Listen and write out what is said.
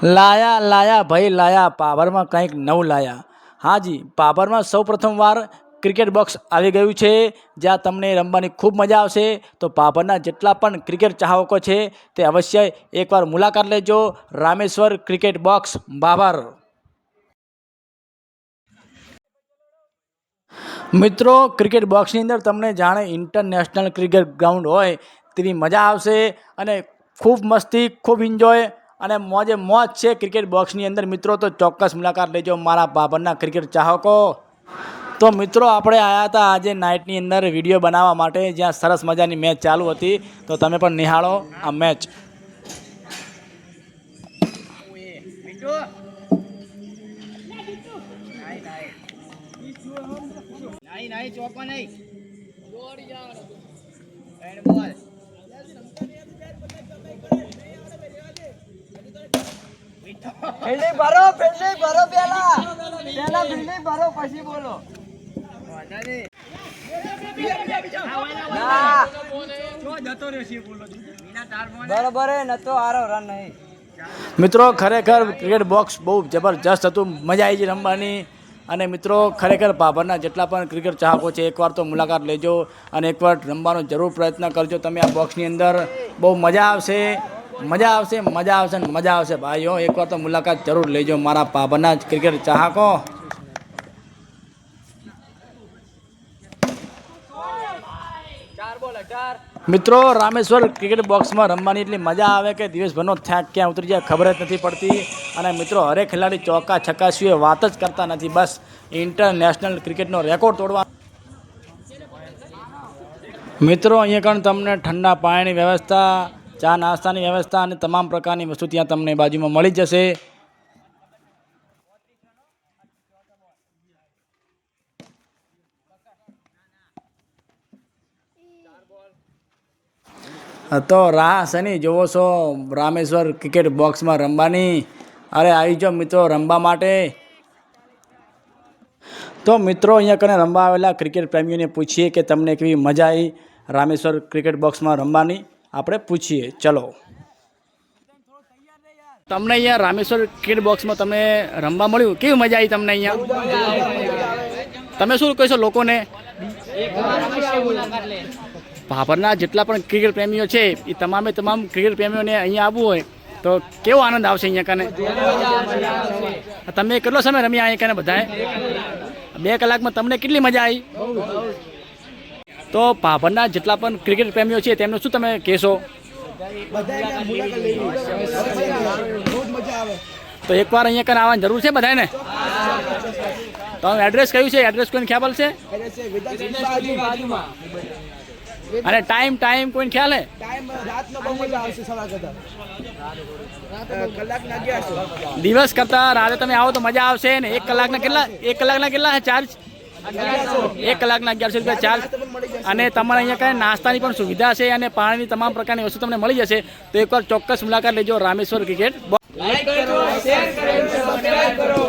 લાયા લાયા ભાઈ લાયા પાવરમાં કંઈક નવું લાયા. હા જી, પાવરમાં સૌ પ્રથમવાર ક્રિકેટ બોક્સ આવી ગયું છે, જ્યાં તમને રમવાની ખૂબ મજા આવશે. તો પાવરના જેટલા પણ ક્રિકેટ ચાહકો છે તે અવશ્ય એકવાર મુલાકાત લેજો રામેશ્વર ક્રિકેટ બોક્સ બાબર. મિત્રો, ક્રિકેટ બોક્સની અંદર તમને જાણે ઇન્ટરનેશનલ ક્રિકેટ ગ્રાઉન્ડ હોય તેવી મજા આવશે અને ખૂબ મસ્તી, ખૂબ એન્જોય અને મોજે મોજ છે ક્રિકેટ બોક્સની અંદર. મિત્રો, તો ચોક્કસ મુલાકાત લેજો મારા બાબરના ક્રિકેટ ચાહકો. તો મિત્રો, આપણે આવ્યા હતા આજે નાઇટની અંદર વિડીયો બનાવવા માટે, જ્યાં સરસ મજાની મેચ ચાલુ હતી. તો તમે પણ નિહાળો આ મેચ. ફિલ્ડિંગ ભરો પેલા ફિલ્ડિંગ ભરો પછી બોલો. બરોબર નતો આરો રન નહીં. મિત્રો, ખરેખર ક્રિકેટ બોક્સ બહુ જબરજસ્ત હતું, મજા આવી ગઈ રમવાની. અને મિત્રો, ખરેખર બાબરના જેટલા પણ ક્રિકેટ ચાહકો છે એકવાર તો મુલાકાત લેજો અને એકવાર રમવાનો જરૂર પ્રયત્ન કરજો તમે આ બોક્સની અંદર. બહુ મજા આવશે, મજા આવશે, મજા આવશે ને મજા આવશે ભાઈઓ. એકવાર તો મુલાકાત જરૂર લેજો મારા બાબરના ક્રિકેટ ચાહકો. મિત્રો, રામેશ્વર ક્રિકેટ બોક્સમાં રમવાની એટલી મજા આવે કે દિવસભરનો થાક ક્યાં ઉતરી જાય ખબર જ નથી પડતી. અને મિત્રો, હરેક ખેલાડી ચોકા છક્કા સિવાય વાત જ કરતા નથી, બસ ઇન્ટરનેશનલ ક્રિકેટનો રેકોર્ડ તોડવા. મિત્રો, અહીંયા પણ તમને ઠંડા પાણીની વ્યવસ્થા, ચા નાસ્તાની વ્યવસ્થા અને તમામ પ્રકારની વસ્તુ ત્યાં તમને બાજુમાં મળી જશે. તો રાહ શની જોવો છો રામેશ્વર ક્રિકેટ બોક્સમાં રમવાની? અરે આવી જાઓ મિત્રો રમવા માટે. તો મિત્રો, અહીંયા કને રમવા આવેલા ક્રિકેટ પ્રેમીઓને પૂછીએ કે તમને કેવી મજા આવી રામેશ્વર ક્રિકેટ બોક્સમાં રમવાની. આપણે પૂછીએ, ચલો. તમને અહીંયા રામેશ્વર ક્રિકેટ બોક્સમાં તમને રમવા મળ્યું, કેવી મજા આવી તમને અહીંયા? તમે શું કહેશો લોકોને? ભાભરના જેટલા પણ ક્રિકેટ પ્રેમીઓ છે એ તમામ ક્રિકેટ પ્રેમીઓને અહીંયા આવવું હોય તો કેવો આનંદ આવશે અહીંયા કને? તમે કેટલો સમય રમ્યા અહીંયા કને બધાએ? 2 કલાકમાં તમને કેટલી મજા આવી? તો ભાભરના જેટલા પણ ક્રિકેટ પ્રેમીઓ છે તેમનું શું તમે કહેશો? તો એકવાર અહીંયા કને આવવાની જરૂર છે બધાને. તમારું એડ્રેસ કયું છે? એડ્રેસ કોઈને ખ્યાલ છે? અને ટાઈમ કોઈને ખ્યાલ હે? દિવસ કરતા રાતે તમે આવો તો મજા આવશે ને. 1 કલાકના કેટલા ચાર્જ? 1 કલાકના 1100 રૂપિયા ચાર્જ. અને તમારે અહીંયા કાંઈ નાસ્તાની પણ સુવિધા છે અને પાણીની તમામ પ્રકારની વસ્તુ તમને મળી જશે. તો એકવાર ચોક્કસ મુલાકાત લેજો રામેશ્વર ક્રિકેટ. લાઈક કરો, શેર કરો, સબસ્ક્રાઇબ કરો.